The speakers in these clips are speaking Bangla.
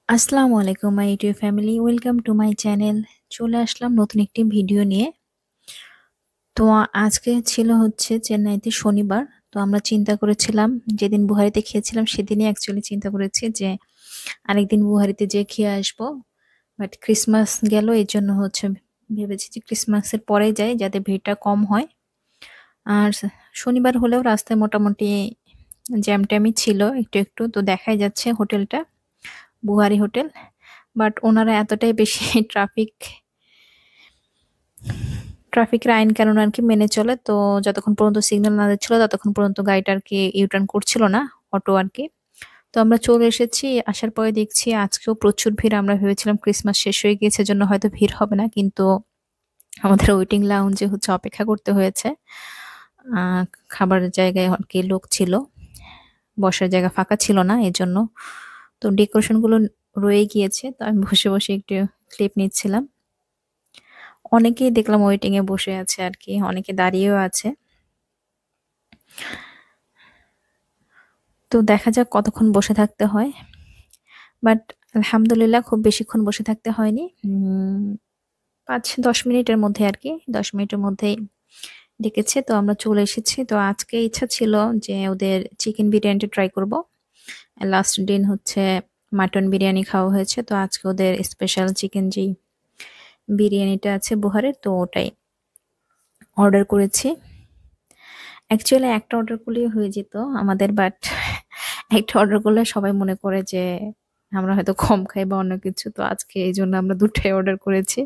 আসসালামু আলাইকুম my YouTube family, welcome to my channel. চলে আসলাম নতুন একটি ভিডিও নিয়ে। তো আজকে ছিল হচ্ছে চেন্নাইতে শনিবার। তো আমরা চিন্তা করেছিলাম, যেদিন বুহারিতে খেয়েছিলাম সেদিনই অ্যাকচুয়ালি চিন্তা করেছি যে আরেকদিন বুহারিতে যেয়ে খেয়ে আসবো। বাট ক্রিসমাস গেল, এই জন্য হচ্ছে ভেবেছি যে ক্রিসমাসের পরে যাই যাতে ভিড়টা কম হয়। আর শনিবার হলেও রাস্তায় মোটামুটি জ্যাম ট্যামই ছিল একটু একটু। তো দেখাই যাচ্ছে হোটেলটা বুহারি হোটেল, বাট ওনারা এতটাই বেশি ট্রাফিক ট্রাফিকের আইন কানুন আর কি মেনে চলে। তো যতক্ষণ পর্যন্ত সিগন্যাল না দিচ্ছিল ততক্ষণ পর্যন্ত গাড়িটা আর কি ইউটার্ন করছিল না, অটো আর কি। তো আমরা চলে এসেছি, আসার পরে দেখছি আজকেও প্রচুর ভিড়। আমরা ভেবেছিলাম ক্রিসমাস শেষ হয়ে গিয়েছে জন্য হয়তো ভিড় হবে না, কিন্তু আমাদের ওয়েটিং লাউঞ্জে হচ্ছে অপেক্ষা করতে হয়েছে। আহ খাবারের জায়গায় আর কি লোক ছিল, বসার জায়গা ফাঁকা ছিল না এই জন্য। তো ডেকোরেশন গুলো রয়ে গিয়েছে, তো আমি বসে বসে একটু ক্লিপ নিচ্ছিলাম। অনেকেই দেখলাম ওয়েটিং এ বসে আছে আর কি, অনেকে দাঁড়িয়েও আছে। তো দেখা যাক কতক্ষণ বসে থাকতে হয়। বাট আলহামদুলিল্লাহ খুব বেশিক্ষণ বসে থাকতে হয়নি। 5-10 মিনিটের মধ্যে আর কি, 10 মিনিটের মধ্যেই ডেকেছে। তো আমরা চলে এসেছি। তো আজকে ইচ্ছা ছিল যে ওদের চিকেন বিরিয়ানিটা ট্রাই করব। লাস্ট দিন হচ্ছে মাটন বিরিয়ানি খাওয়া হয়েছে, তো আজকে ওদের স্পেশাল চিকেন যেই বিরিয়ানিটা আছে বুহারের, তো ওটাই অর্ডার করেছি। অ্যাকচুয়ালি একটা অর্ডার করলেই হয়ে যেত আমাদের, বাট একটা অর্ডার করলে সবাই মনে করে যে আমরা হয়তো কম খাই বা অন্য কিছু। তো আজকে এই জন্য আমরা দুটাই অর্ডার করেছি,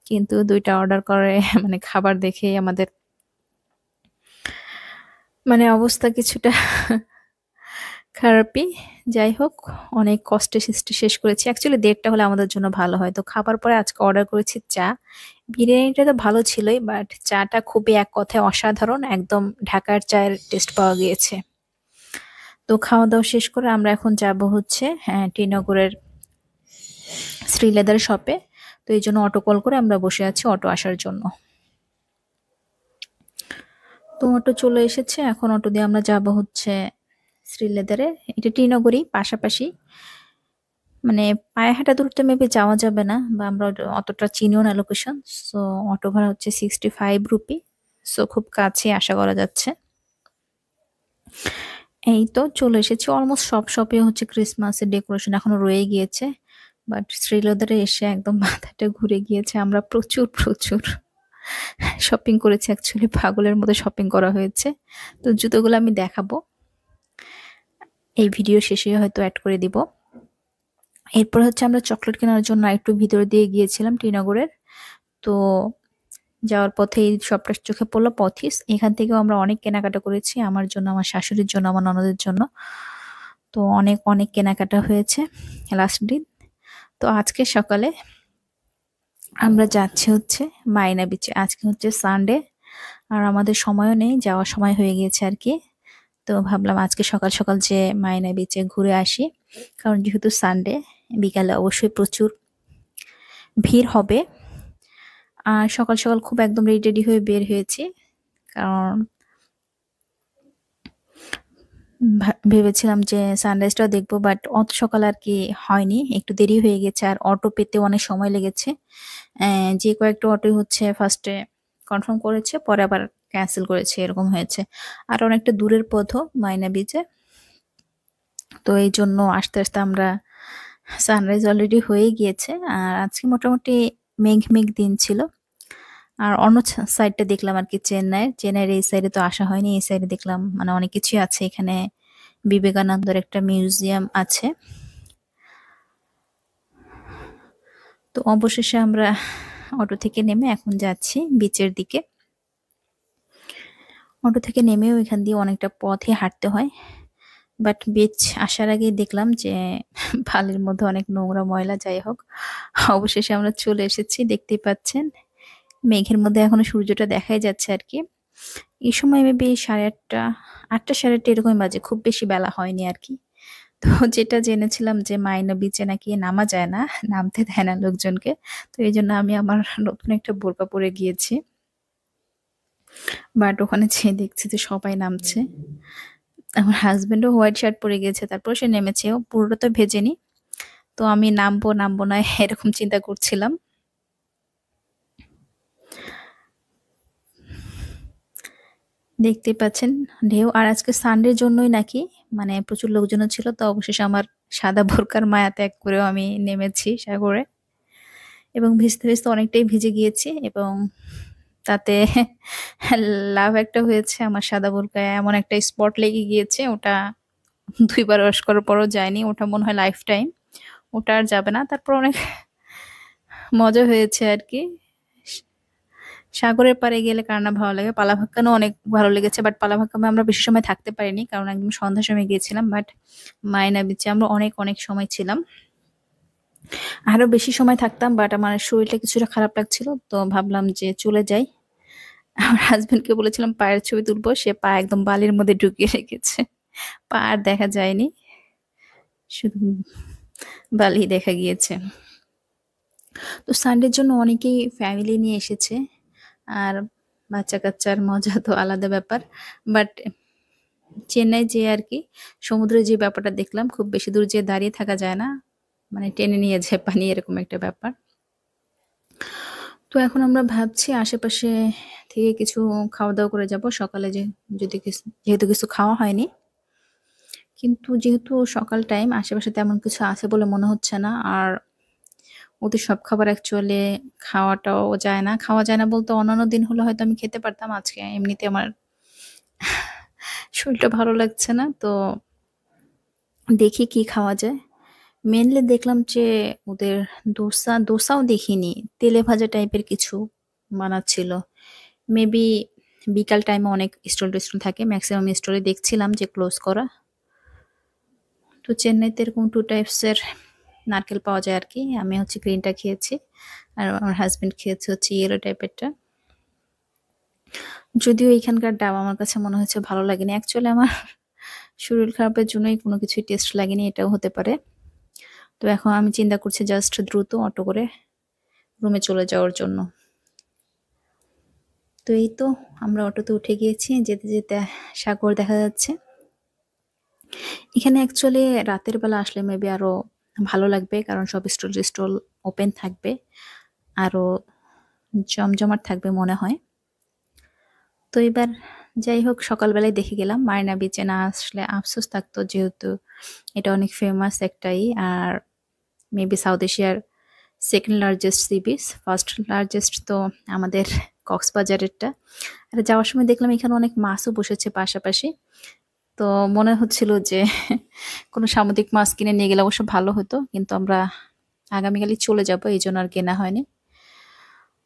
কিন্তু দুইটা অর্ডার করে মানে খাবার দেখেই আমাদের মানে অবস্থা কিছুটা খারাপই। যাই হোক, অনেক কষ্টে সৃষ্টি শেষ করেছি। অ্যাকচুয়ালি দেরটা হলে আমাদের জন্য ভালো হয়। তো খাবার পরে আজকে অর্ডার করেছি চা। বিরিয়ানিটা তো ভালো ছিলই, বাট চাটা খুবই এক কথায় অসাধারণ, একদম ঢাকার চায়ের টেস্ট পাওয়া গিয়েছে। তো খাওয়া দাওয়া শেষ করে আমরা এখন যাব হচ্ছে টিনগরের শ্রীলেদার শপে। তো এই জন্য অটো কল করে আমরা বসে আছি অটো আসার জন্য। তো অটো চলে এসেছে, এখন অটো দিয়ে আমরা যাব হচ্ছে শ্রীলেদারে। এটা টিনগরই পাশাপাশি, মানে পায়ে হাঁটা দূরত্বে মেবি যাওয়া যাবে না, বা আমরা অতটা চিনিও না লোকেশন। সো অটো ভাড়া হচ্ছে 65 রুপি। সো খুব কাছে আশা করা যাচ্ছে। এই তো চলে এসেছি। অলমোস্ট সব শপে হচ্ছে ক্রিসমাসের ডেকোরেশন এখনো রয়ে গিয়েছে, বাট শ্রীলেদারে এসে একদম মাথাটা ঘুরে গিয়েছে। আমরা প্রচুর প্রচুর শপিং করেছি, অ্যাকচুয়ালি পাগলের মতো শপিং করা হয়েছে। তো জুতোগুলো আমি দেখাবো, এই ভিডিও শেষে হয়তো অ্যাড করে দিব। এরপর হচ্ছে আমরা চকলেট কেনার জন্য একটু ভিতরে দিয়ে গিয়েছিলাম টিনগরের। তো যাওয়ার পথে এই শপটা চোখে পড়লো, পথিস। এখান থেকেও আমরা অনেক কেনাকাটা করেছি, আমার জন্য, আমার শাশুড়ির জন্য, আমার ননদের জন্য। তো অনেক অনেক কেনাকাটা হয়েছে লাস্ট দিন। তো আজকে সকালে আমরা যাচ্ছি হচ্ছে মাইনা বিচে। আজকে হচ্ছে সানডে, আর আমাদের সময়ও নেই, যাওয়ার সময় হয়ে গিয়েছে আর কি। তো ভাবলাম আজকে সকাল সকাল যে মাইনা বিচে ঘুরে আসি, কারণ যেহেতু সানডে বিকালে অবশ্যই প্রচুর ভিড় হবে। আর সকাল সকাল খুব একদম রেডি রেডি হয়ে বের হয়েছি, কারণ ভেবেছিলাম যে সানরাইজটাও দেখবো, বাট অত সকাল আর কি হয়নি, একটু দেরি হয়ে গেছে। আর অটো পেতে অনেক সময় লেগেছে। যে কয়েকটা অটোই হচ্ছে ফার্স্টে কনফার্ম করেছে, পরে আবার ক্যান্সেল করেছে, এরকম হয়েছে। আর অনেকটা দূরের পথও মাইনা বিচে। তো এই জন্য আস্তে আস্তে আমরা, সানরাইজ অলরেডি হয়ে গিয়েছে। আর আজকে মোটামুটি মেঘ মেঘ দিন ছিল। আর অন্য সাইডটা দেখলাম আর কি চেন্নাইয়ের এই সাইডে তো আসা হয়নি। এই সাইডে দেখলাম মানে অনেক কিছুই আছে এখানে। বিবেকানন্দের একটা মিউজিয়াম আছে। তো অবশেষে আমরা অটো থেকে নেমে এখন যাচ্ছি বিচের দিকে। অটো থেকে নেমেও এখান দিয়ে অনেকটা পথে হাঁটতে হয়, বাট বিচ আসার আগেই দেখলাম যে বালির মধ্যে অনেক নোংরা ময়লা। যাই হোক, অবশেষে আমরা চলে এসেছি, দেখতেই পাচ্ছেন মেঘের মধ্যে এখনো সূর্যটা দেখাই যাচ্ছে আর কি। এই সময় মেবি 8:30, 8টা 8:30 এরকম বাজে, খুব বেশি বেলা হয়নি আর কি। তো যেটা জেনেছিলাম যে মাইনা বিচে নাকি নামা যায় না, নামতে দেয় না লোকজনকে। তো এই জন্য আমি আমার নতুন একটা বোরকা পরে গিয়েছি, বাট ওখানে যেয়ে দেখছি যে সবাই নামছে। আমার হাজবেন্ডও হোয়াইট শার্ট পরে গিয়েছে, তারপর সে নেমেছে, ও পুরোটা তো ভেজেনি। তো আমি নামবো নামবো না এরকম চিন্তা করছিলাম। দেখতেই পাচ্ছেন ঢেউ, আর আজকে সানডের জন্যই নাকি মানে প্রচুর লোকজনও ছিল, তো অবশেষে আমার সাদা বোরকার মায়া ত্যাগ করেও আমি নেমেছি সাগরে, এবং ভিজতে ভিজতে অনেকটাই ভিজে গিয়েছি, এবং তাতে লাভ একটা হয়েছে, আমার সাদা বোরকায় এমন একটা স্পট লেগে গিয়েছে, ওটা ২ বার ওয়াশ করার পরও যায়নি। ওটা মনে হয় লাইফ টাইম। ওটা আর যাবে না। তারপর অনেক মজা হয়েছে আরকি। সাগরের পাড়ে গেলে কার না ভালো লাগে। পালাভাক্কানও অনেক ভালো লেগেছে। বাট পালাভাক্কামে আমরা বেশি সময় থাকতে পারিনি। কারণ একদম সন্ধ্যার সময় গিয়েছিলাম। বাট মায়না বিচে আমরা অনেক, অনেক সময় ছিলাম। আরো বেশি সময় থাকতাম, বাট আমার শরীরটা কিছুটা খারাপ লাগছিল। তো ভাবলাম যে চলে যাই। আমার হাসব্যান্ডকে বলেছিলাম পায়ের ছবি তুলবো। সে পা একদম বালির মধ্যে ঢুকিয়ে রেখেছে। পা আর দেখা যায়নি। শুধু বালি দেখা গিয়েছে। তো সানডের জন্য অনেকেই ফ্যামিলি নিয়ে এসেছে। আর বাচ্চা-কাচ্চার মজা তো আলাদা ব্যাপার। বাট চেন্নাই যেয়ে আরকি সমুদ্রে যে ব্যাপারটা দেখলাম, খুব বেশি দূর যেয়ে দাঁড়িয়ে থাকা যায় না। মানে টেনে নিয়ে যায় পানি, এরকম একটা ব্যাপার। তো এখন আমরা ভাবছি আশেপাশে থেকে কিছু খাওয়া-দাওয়া করে যাব। সকালে যেহেতু কিছু খাওয়া হয়নি। কিন্তু যেহেতু সকাল টাইম, আশেপাশে তেমন কিছু আছে বলে মনে হচ্ছে না। আর ওদের সব খাবার অ্যাকচুয়ালি খাওয়া যায় না বলতে অন্যান্য দিন হলে হয়তো আমি খেতে পারতাম। আজকে এমনিতে আমার শরীরটা ভালো লাগছে না। তো দেখি কি খাওয়া যায়। মেইনলি দেখলাম যে ওদের দোসাও দেখিনি। তেলে ভাজা টাইপের কিছু বানাচ্ছিল। মেবি বিকাল টাইমে অনেক স্টল-টেস্টল থাকে। মেক্সিমাম স্টলে দেখছিলাম যে ক্লোজ করা। তো চেন্নাইতে এরকম 2 টাইপস এর নারকেল পাওয়া যায় আরকি। আমি হচ্ছে গ্রিনটা খেয়েছি। আর আমার হাসব্যান্ড খেয়েছে হচ্ছে ইয়েলো টাইপেরটা। যদিও এখানকার ডাব আমার কাছে মনে হয়েছে ভালো লাগেনি। অ্যাকচুয়ালি আমার শরীর খারাপের জন্যই কোনো কিছুই টেস্ট লাগেনি, এটাও হতে পারে। তো এখন আমি চিন্তা করছি জাস্ট দ্রুত অটো করে রুমে চলে যাওয়ার জন্য। তো এই তো আমরা অটোতে উঠে গিয়েছি। যেতে, যেতে সাগর দেখা যাচ্ছে। এখানে অ্যাকচুয়ালি রাতের বেলা আসলে মেবি আরো ভালো লাগবে। কারণ সব স্টল-টেস্টল ওপেন থাকবে। আরো জমজমাট থাকবে মনে হয়। তো এবার যাই হোক সকালবেলায় দেখে গেলাম। মারিনা বিচে না আসলে আফসোস থাকতো, যেহেতু এটা অনেক ফেমাস একটাই। আর মেবি সাউথ এশিয়ার 2nd largest sea beach. 1st largest তো আমাদের কক্সবাজারেরটা। আর যাওয়ার সময় দেখলাম এখানে অনেক মাছও বসেছে পাশাপাশি। তো মনে হচ্ছিল যে কোনো সামুদ্রিক মাছ কিনে নিয়ে গেলে অবশ্য ভালো হতো। কিন্তু আমরা আগামীকালই চলে যাব, এইজন্য আর কেনা হয়নি।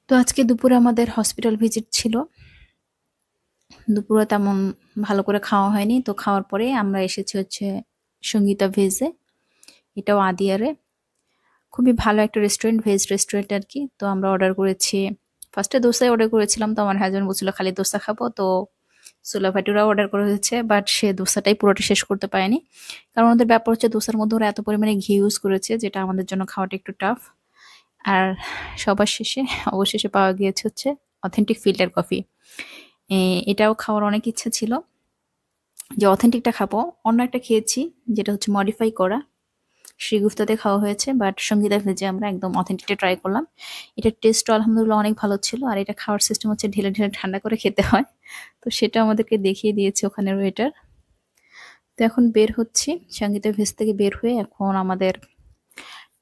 তো আজকে দুপুরে আমাদের হসপিটাল ভিজিট ছিল। দুপুরে তেমন ভালো করে খাওয়া হয়নি। তো খাওয়ার পরে আমরা এসেছি হচ্ছে সঙ্গীতা ভেজে। এটাও আদিয়ারে। খুবই ভালো একটা রেস্টুরেন্ট, ভেজ রেস্টুরেন্ট আরকি। তো আমরা অর্ডার করেছি। ফার্স্টে দোসাই অর্ডার করেছিলাম। তো আমার হাসব্যান্ড বলছিল খালি দোসা খাবো। তো ছোলা ভাটুরাও অর্ডার করা হয়েছে। বাট সে দোসাটাই পুরোটা শেষ করতে পারেনি। কারণ ওদের ব্যাপার হচ্ছে দোসার মধ্যে ওরা এত পরিমাণে ঘি ইউজ করেছে, যেটা আমাদের জন্য খাওয়াটা একটু টাফ। আর সবার শেষে অবশেষে পাওয়া গিয়েছে হচ্ছে অথেন্টিক ফিল্টার কফি। এটাও খাওয়ার অনেক ইচ্ছা ছিল যে অথেন্টিকটা খাবো। অন্য একটা খেয়েছি যেটা হচ্ছে মডিফাই করা। শ্রীগুফতাতে খাওয়া হয়েছে, বাট সঙ্গীতা ভেজে আমরা একদম অথেন্টিকটা ট্রাই করলাম। এটার টেস্টও আলহামদুলিল্লাহ অনেক ভালো ছিল। আর এটা খাওয়ার সিস্টেম হচ্ছে ঢেলে, ঢেলে ঠান্ডা করে খেতে হয়। তো সেটা আমাদেরকে দেখিয়ে দিয়েছে ওখানের ওয়েটার। তো এখন বের হচ্ছি। সঙ্গীতা ভেজ থেকে বের হয়ে এখন আমাদের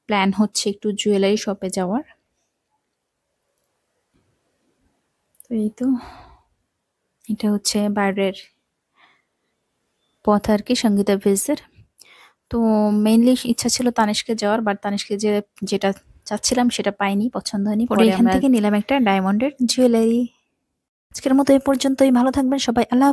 প্ল্যান হচ্ছে একটু জুয়েলারি শপে যাওয়ার। তো এই তো এটা হচ্ছে বাইরের পথ আরকি সঙ্গীতা ভেজের। তো মেইনলি ইচ্ছা ছিল তানিষ্কে যাওয়ার, বাট তানিষ্কে যেটা চাচ্ছিলাম সেটা পাইনি, পছন্দ হয়নি। পরে এখান থেকে নিলাম একটা ডায়মন্ডের জুয়েলারি। আজকের মতো এই পর্যন্তই। ভালো থাকবেন সবাই। আল্লাহ